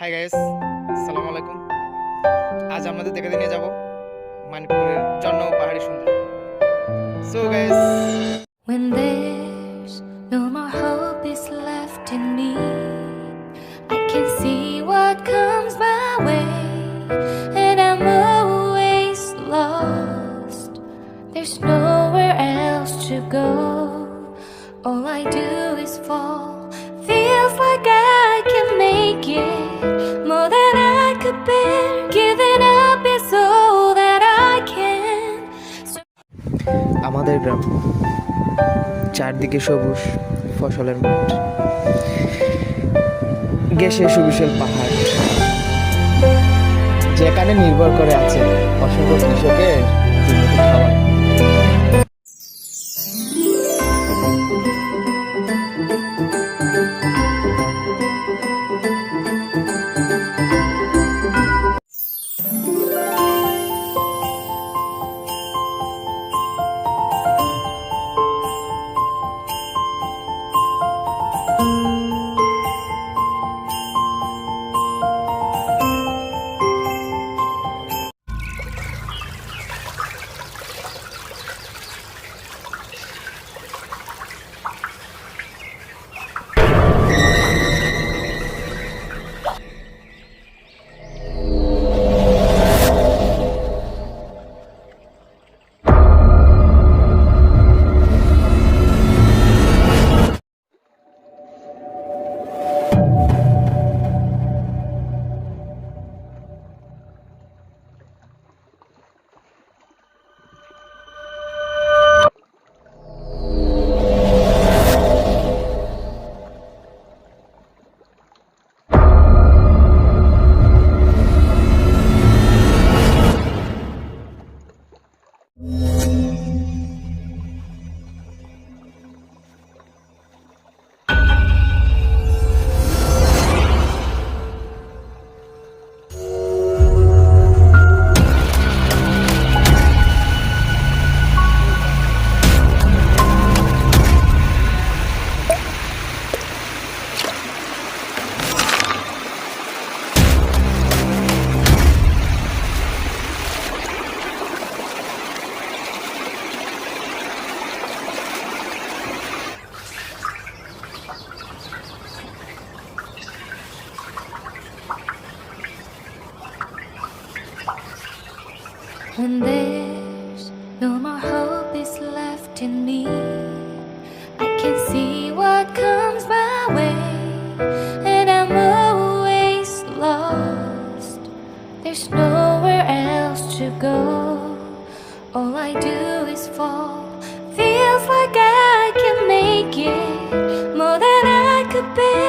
Hi guys, আসসালামু আলাইকুম। আজ আপনাদের দেখাতে নিয়ে যাব মণিপুরের জন্য পাহাড়ি সুন্দর। So guys, When there's no more hope is left in me, I can see what comes my way, and I'm always lost. There's nowhere else to go. All I do is fall. Feels like I can make it more than I could bear. Giving up is all that I can. আমাদের গ্রাম, চারদিকে সবুজ ফসলের মাঠ, ঘেঁষে সুবিশাল পাহাড়, যেখানে নির্ভর করে আছে অসংখ্য কৃষকের জীবিত খাবার। When there's no more hope is left in me, I can see what comes my way, and I'm always lost. There's nowhere else to go. All I do is fall. Feels like I can make it more than I could bear.